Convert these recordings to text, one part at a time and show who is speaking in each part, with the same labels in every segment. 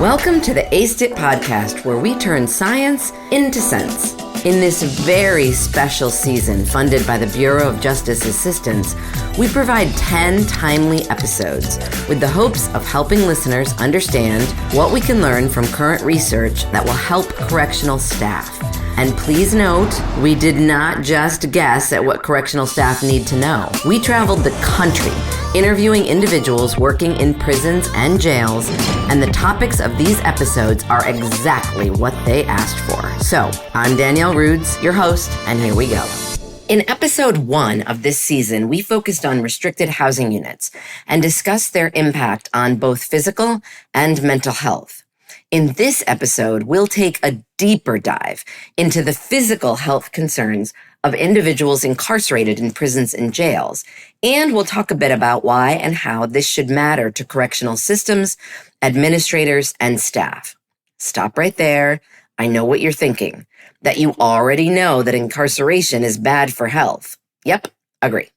Speaker 1: Welcome to the Aced It podcast, where we turn science into sense. In this very special season, funded by the Bureau of Justice Assistance, we provide 10 timely episodes with the hopes of helping listeners understand what we can learn from current research that will help correctional staff. And please note, we did not just guess at what correctional staff need to know. We traveled the country, interviewing individuals working in prisons and jails, and the topics of these episodes are exactly what they asked for. So, I'm Danielle Rudes, your host, and here we go. In episode 1 of this season, we focused on restricted housing units and discussed their impact on both physical and mental health. In this episode, we'll take a deeper dive into the physical health concerns of individuals incarcerated in prisons and jails, and we'll talk a bit about why and how this should matter to correctional systems, administrators, and staff. Stop right there. I know what you're thinking, that you already know that incarceration is bad for health. Yep, agree.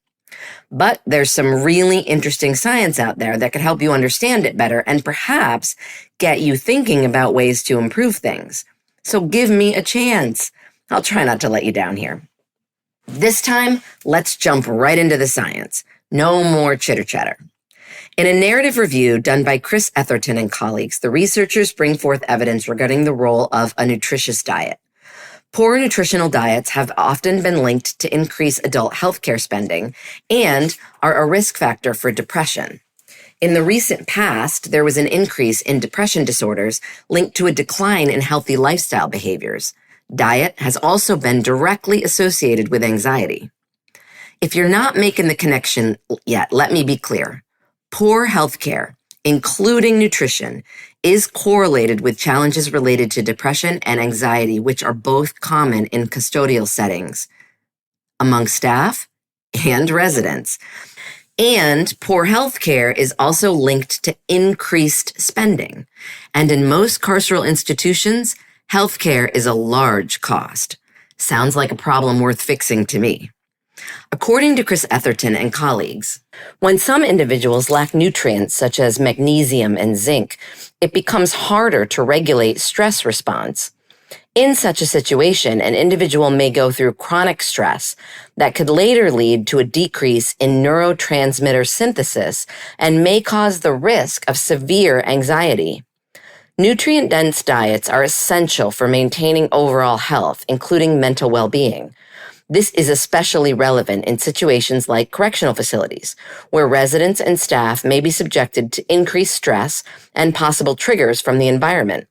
Speaker 1: But there's some really interesting science out there that could help you understand it better and perhaps get you thinking about ways to improve things. So give me a chance. I'll try not to let you down here. This time, let's jump right into the science. No more chitter-chatter. In a narrative review done by Kris-Etherton and colleagues, the researchers bring forth evidence regarding the role of a nutritious diet. Poor nutritional diets have often been linked to increased adult healthcare spending and are a risk factor for depression. In the recent past, there was an increase in depression disorders linked to a decline in healthy lifestyle behaviors. Diet has also been directly associated with anxiety. If you're not making the connection yet, let me be clear. Poor healthcare, including nutrition, is correlated with challenges related to depression and anxiety, which are both common in custodial settings among staff and residents. And poor health care is also linked to increased spending. And in most carceral institutions, health care is a large cost. Sounds like a problem worth fixing to me. According to Kris-Etherton and colleagues, when some individuals lack nutrients such as magnesium and zinc, it becomes harder to regulate stress response. In such a situation, an individual may go through chronic stress that could later lead to a decrease in neurotransmitter synthesis and may cause the risk of severe anxiety. Nutrient-dense diets are essential for maintaining overall health, including mental well-being. This is especially relevant in situations like correctional facilities, where residents and staff may be subjected to increased stress and possible triggers from the environment.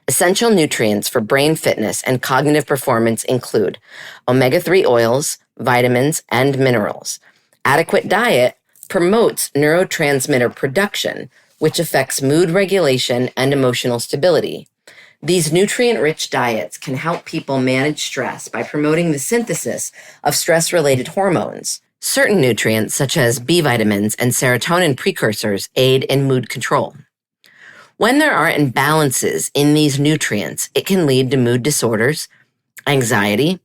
Speaker 1: Essential nutrients for brain fitness and cognitive performance include omega-3 oils, vitamins, and minerals. Adequate diet promotes neurotransmitter production, which affects mood regulation and emotional stability. These nutrient-rich diets can help people manage stress by promoting the synthesis of stress-related hormones. Certain nutrients, such as B vitamins and serotonin precursors, aid in mood control. When there are imbalances in these nutrients, it can lead to mood disorders, anxiety,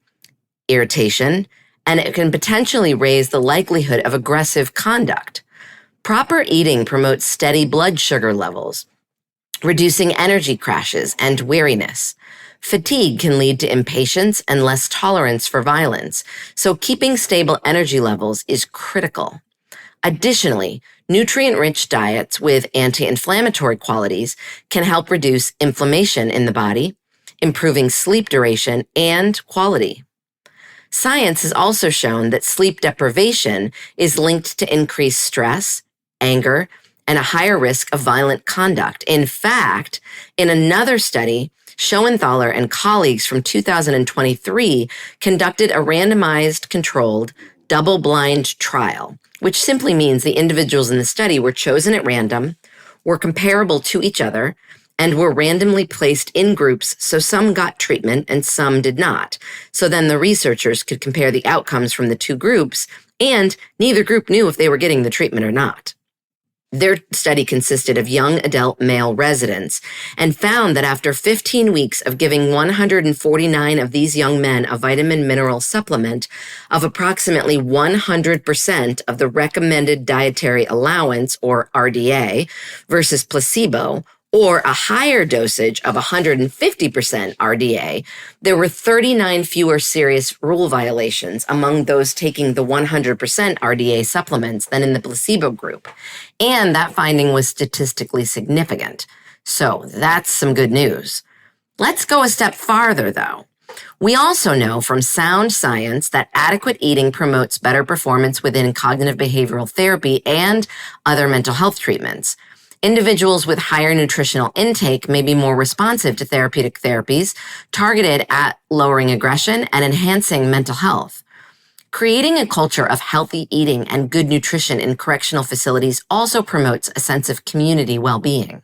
Speaker 1: irritation, and it can potentially raise the likelihood of aggressive conduct. Proper eating promotes steady blood sugar levels, reducing energy crashes and weariness. Fatigue can lead to impatience and less tolerance for violence, so keeping stable energy levels is critical. Additionally, nutrient-rich diets with anti-inflammatory qualities can help reduce inflammation in the body, improving sleep duration and quality. Science has also shown that sleep deprivation is linked to increased stress, anger, and a higher risk of violent conduct. In fact, in another study, Schoenthaler and colleagues from 2023 conducted a randomized, controlled, double-blind trial, which simply means the individuals in the study were chosen at random, were comparable to each other, and were randomly placed in groups, so some got treatment and some did not. So then the researchers could compare the outcomes from the two groups, and neither group knew if they were getting the treatment or not. Their study consisted of young adult male residents and found that after 15 weeks of giving 149 of these young men a vitamin mineral supplement of approximately 100% of the recommended dietary allowance, or RDA, versus placebo, or a higher dosage of 150% RDA, there were 39 fewer serious rule violations among those taking the 100% RDA supplements than in the placebo group. And that finding was statistically significant. So that's some good news. Let's go a step farther, though. We also know from sound science that adequate eating promotes better performance within cognitive behavioral therapy and other mental health treatments. Individuals with higher nutritional intake may be more responsive to therapeutic therapies targeted at lowering aggression and enhancing mental health. Creating a culture of healthy eating and good nutrition in correctional facilities also promotes a sense of community well-being.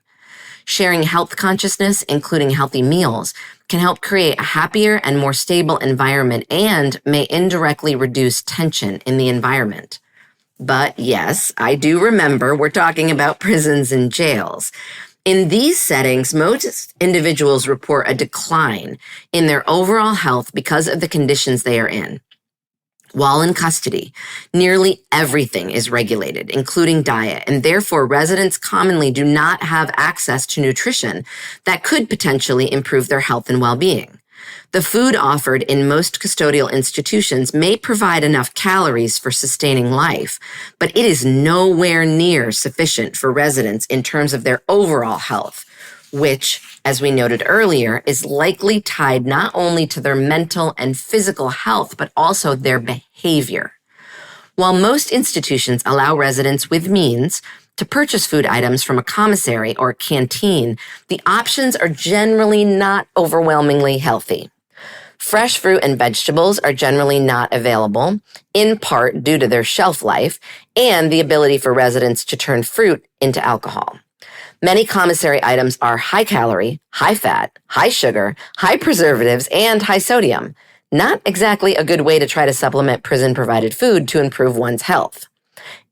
Speaker 1: Sharing health consciousness, including healthy meals, can help create a happier and more stable environment and may indirectly reduce tension in the environment. But yes, I do remember we're talking about prisons and jails. In these settings, most individuals report a decline in their overall health because of the conditions they are in. While in custody, nearly everything is regulated, including diet, and therefore residents commonly do not have access to nutrition that could potentially improve their health and well-being. The food offered in most custodial institutions may provide enough calories for sustaining life, but it is nowhere near sufficient for residents in terms of their overall health, which, as we noted earlier, is likely tied not only to their mental and physical health, but also their behavior. While most institutions allow residents with means to purchase food items from a commissary or a canteen, the options are generally not overwhelmingly healthy. Fresh fruit and vegetables are generally not available, in part due to their shelf life and the ability for residents to turn fruit into alcohol. Many commissary items are high calorie, high fat, high sugar, high preservatives, and high sodium. Not exactly a good way to try to supplement prison-provided food to improve one's health.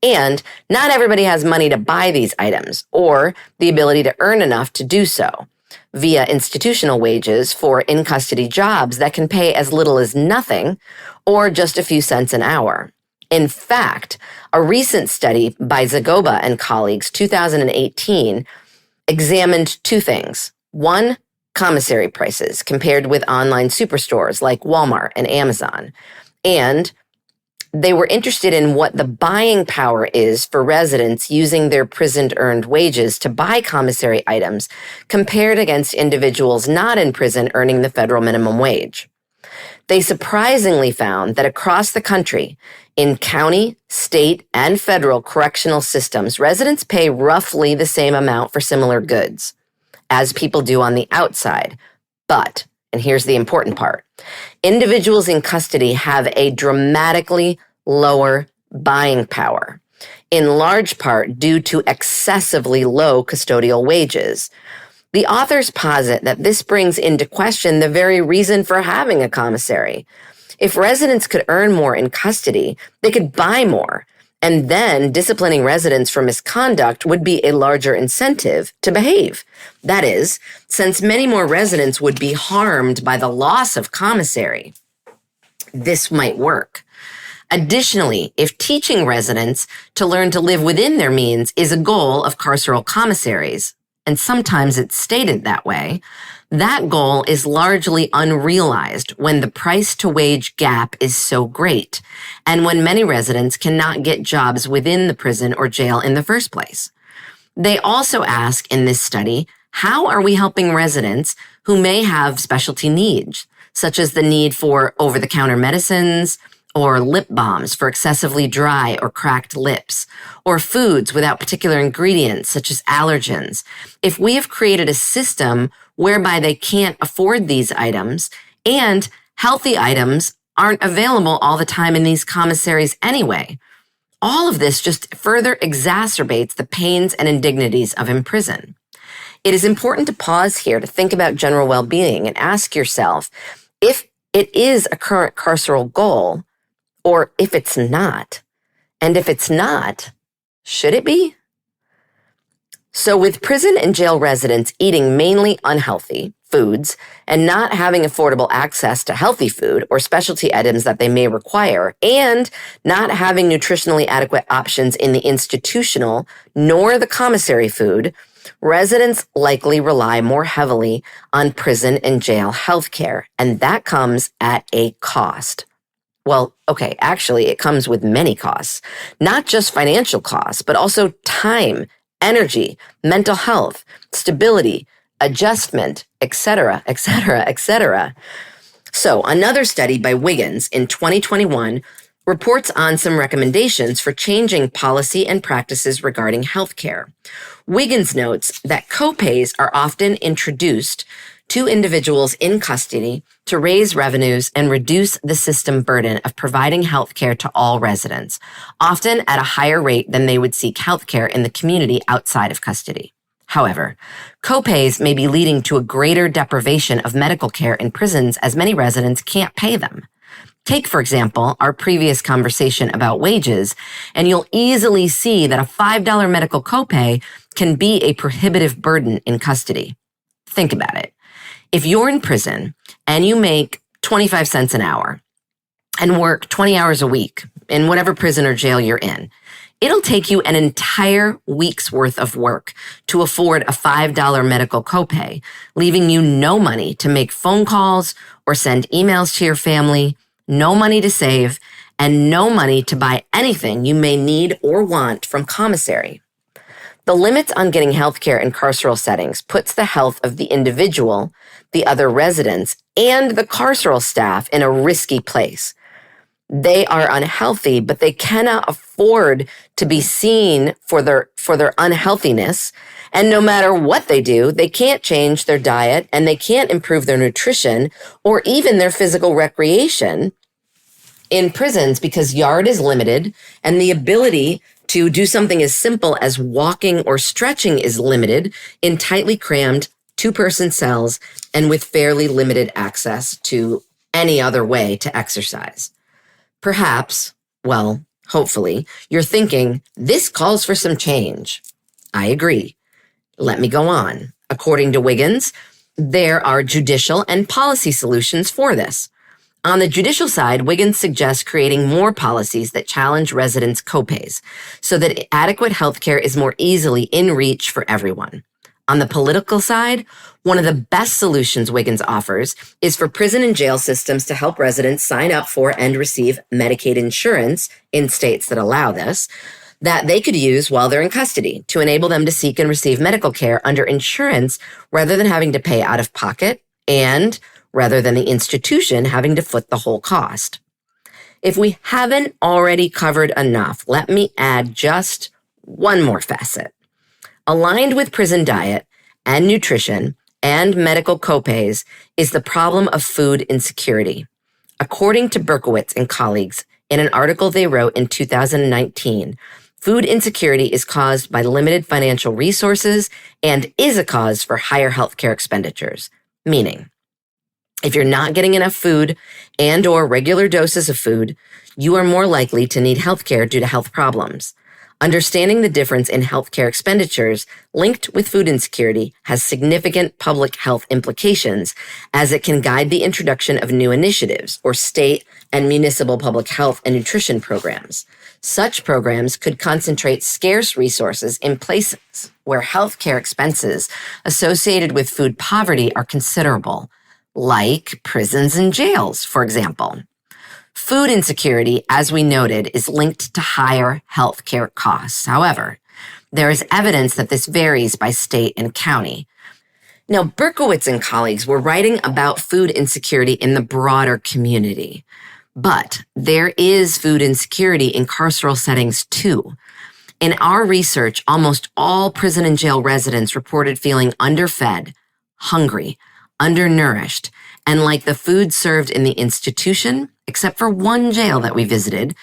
Speaker 1: And not everybody has money to buy these items or the ability to earn enough to do so via institutional wages for in-custody jobs that can pay as little as nothing or just a few cents an hour. In fact, a recent study by Zagoba and colleagues, 2018, examined two things. One, commissary prices compared with online superstores like Walmart and Amazon. And they were interested in what the buying power is for residents using their prison-earned wages to buy commissary items compared against individuals not in prison earning the federal minimum wage. They surprisingly found that across the country, in county, state, and federal correctional systems, residents pay roughly the same amount for similar goods as people do on the outside. But, and here's the important part, individuals in custody have a dramatically lower buying power, in large part due to excessively low custodial wages. The authors posit that this brings into question the very reason for having a commissary. If residents could earn more in custody, they could buy more, and then disciplining residents for misconduct would be a larger incentive to behave. That is, since many more residents would be harmed by the loss of commissary, this might work. Additionally, if teaching residents to learn to live within their means is a goal of carceral commissaries, and sometimes it's stated that way, that goal is largely unrealized when the price-to-wage gap is so great, and when many residents cannot get jobs within the prison or jail in the first place. They also ask in this study, how are we helping residents who may have specialty needs, such as the need for over-the-counter medicines, or lip balms for excessively dry or cracked lips, or foods without particular ingredients such as allergens. If we have created a system whereby they can't afford these items, and healthy items aren't available all the time in these commissaries anyway, all of this just further exacerbates the pains and indignities of imprisonment. It is important to pause here to think about general well-being and ask yourself if it is a current carceral goal, or if it's not. And if it's not, should it be? So with prison and jail residents eating mainly unhealthy foods and not having affordable access to healthy food or specialty items that they may require, and not having nutritionally adequate options in the institutional nor the commissary food, residents likely rely more heavily on prison and jail health care, and that comes at a cost. Well, okay, actually, it comes with many costs, not just financial costs, but also time, energy, mental health, stability, adjustment, etc., etc., etc. So another study by Wiggins in 2021 reports on some recommendations for changing policy and practices regarding healthcare. Wiggins notes that copays are often introduced to individuals in custody to raise revenues and reduce the system burden of providing healthcare to all residents, often at a higher rate than they would seek healthcare in the community outside of custody. However, copays may be leading to a greater deprivation of medical care in prisons as many residents can't pay them. Take, for example, our previous conversation about wages, and you'll easily see that a $5 medical copay can be a prohibitive burden in custody. Think about it. If you're in prison and you make 25 cents an hour and work 20 hours a week in whatever prison or jail you're in, it'll take you an entire week's worth of work to afford a $5 medical copay, leaving you no money to make phone calls or send emails to your family, no money to save, and no money to buy anything you may need or want from commissary. The limits on getting healthcare in carceral settings puts the health of the individual, the other residents, and the carceral staff in a risky place. They are unhealthy, but they cannot afford to be seen for their unhealthiness. And no matter what they do, they can't change their diet and they can't improve their nutrition or even their physical recreation in prisons because yard is limited and the ability to do something as simple as walking or stretching is limited in tightly crammed two-person cells and with fairly limited access to any other way to exercise. Perhaps, well, hopefully, you're thinking, this calls for some change. I agree. Let me go on. According to Wiggins, there are judicial and policy solutions for this. On the judicial side, Wiggins suggests creating more policies that challenge residents' copays so that adequate health care is more easily in reach for everyone. On the political side, one of the best solutions Wiggins offers is for prison and jail systems to help residents sign up for and receive Medicaid insurance in states that allow this, that they could use while they're in custody to enable them to seek and receive medical care under insurance rather than having to pay out of pocket and rather than the institution having to foot the whole cost. If we haven't already covered enough, let me add just one more facet. Aligned with prison diet and nutrition and medical copays is the problem of food insecurity. According to Berkowitz and colleagues, in an article they wrote in 2019, food insecurity is caused by limited financial resources and is a cause for higher healthcare expenditures. Meaning, if you're not getting enough food and or regular doses of food, you are more likely to need healthcare due to health problems. Understanding the difference in healthcare expenditures linked with food insecurity has significant public health implications as it can guide the introduction of new initiatives or state and municipal public health and nutrition programs. Such programs could concentrate scarce resources in places where healthcare expenses associated with food poverty are considerable, like prisons and jails, for example. Food insecurity, as we noted, is linked to higher healthcare costs. However, there is evidence that this varies by state and county. Now, Berkowitz and colleagues were writing about food insecurity in the broader community, but there is food insecurity in carceral settings too. In our research, almost all prison and jail residents reported feeling underfed, hungry, undernourished, and like the food served in the institution, except for one jail that we visited,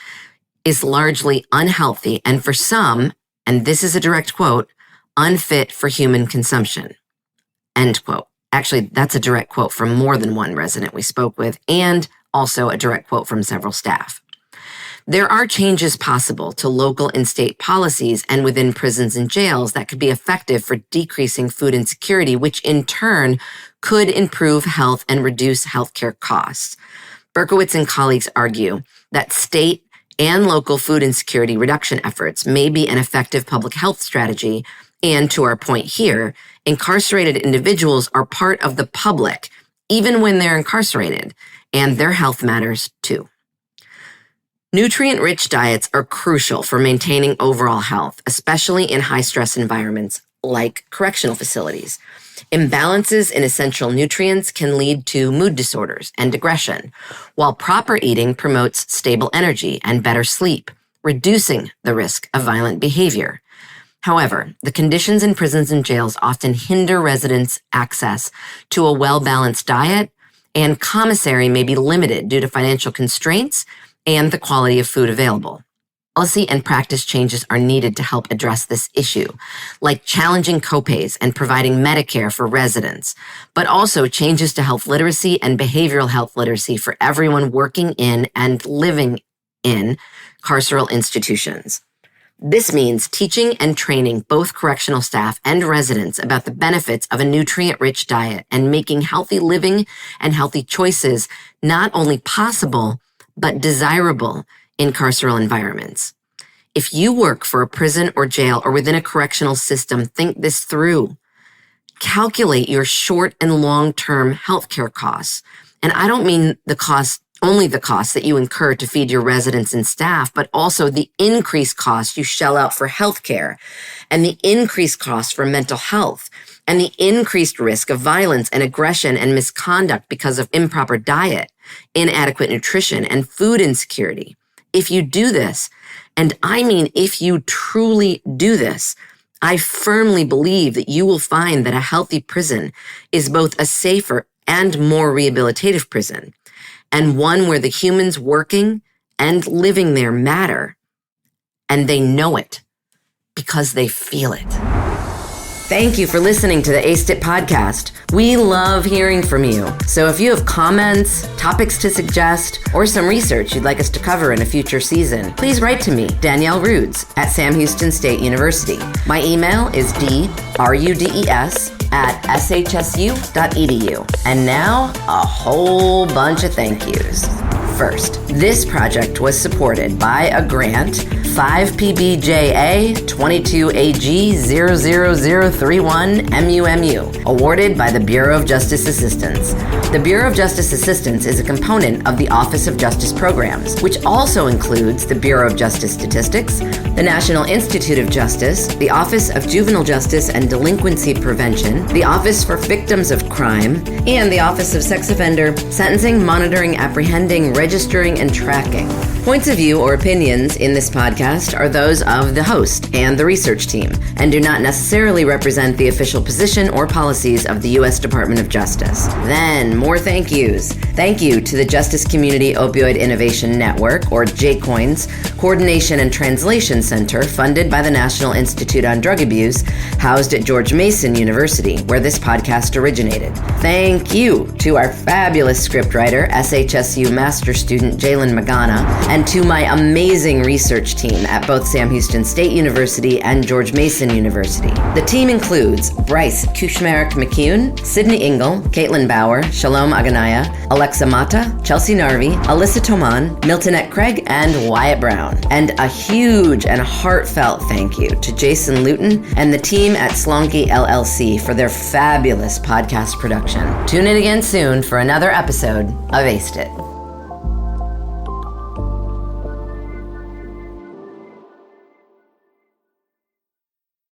Speaker 1: is largely unhealthy and for some, and this is a direct quote, unfit for human consumption, end quote. Actually, that's a direct quote from more than one resident we spoke with and also a direct quote from several staff. There are changes possible to local and state policies and within prisons and jails that could be effective for decreasing food insecurity, which in turn could improve health and reduce healthcare costs. Berkowitz and colleagues argue that state and local food insecurity reduction efforts may be an effective public health strategy And to our point here, incarcerated individuals are part of the public, even when they're incarcerated, and their health matters too. Nutrient-rich diets are crucial for maintaining overall health, especially in high-stress environments like correctional facilities. Imbalances in essential nutrients can lead to mood disorders and aggression, while proper eating promotes stable energy and better sleep, reducing the risk of violent behavior. However, the conditions in prisons and jails often hinder residents' access to a well-balanced diet, and commissary may be limited due to financial constraints and the quality of food available. Policy and practice changes are needed to help address this issue, like challenging copays and providing Medicare for residents, but also changes to health literacy and behavioral health literacy for everyone working in and living in carceral institutions. This means teaching and training both correctional staff and residents about the benefits of a nutrient-rich diet and making healthy living and healthy choices not only possible, but desirable in carceral environments. If you work for a prison or jail or within a correctional system, think this through. Calculate your short and long-term healthcare costs. And I don't mean only the costs that you incur to feed your residents and staff, but also the increased costs you shell out for healthcare and the increased costs for mental health and the increased risk of violence and aggression and misconduct because of improper diet, inadequate nutrition, and food insecurity. If you do this, and I mean if you truly do this, I firmly believe that you will find that a healthy prison is both a safer and more rehabilitative prison, and one where the humans working and living there matter, and they know it because they feel it. Thank you for listening to the ACEIT podcast. We love hearing from you. So if you have comments, topics to suggest, or some research you'd like us to cover in a future season, please write to me, Danielle Rudes, at Sam Houston State University. My email is drudes@shsu.edu. And now, a whole bunch of thank yous. First, this project was supported by a grant 5PBJA 22AG00031 MUMU, awarded by the Bureau of Justice Assistance. The Bureau of Justice Assistance is a component of the Office of Justice Programs, which also includes the Bureau of Justice Statistics, the National Institute of Justice, the Office of Juvenile Justice and Delinquency Prevention, the Office for Victims of Crime, and the Office of Sex Offender Sentencing, Monitoring, Apprehending, Registering, and Tracking. Points of view or opinions in this podcast are those of the host and the research team, and do not necessarily represent the official position or policies of the U.S. Department of Justice. Then, more thank yous. Thank you to the Justice Community Opioid Innovation Network, or JCOIN's Coordination and Translation Center, funded by the National Institute on Drug Abuse, housed at George Mason University, where this podcast originated. Thank you to our fabulous scriptwriter, SHSU Master Student Jalen Magana, and to my amazing research team at both Sam Houston State University and George Mason University. The team includes Bryce Kuchmarek-McCune, Sydney Engel, Caitlin Bauer, Shalom Aganaya, Alexa Mata, Chelsea Narvi, Alyssa Toman, Miltonette Craig, and Wyatt Brown. And a huge and heartfelt thank you to Jason Luton and the team at Slonky LLC for their fabulous podcast production. Tune in again soon for another episode of ACEIT.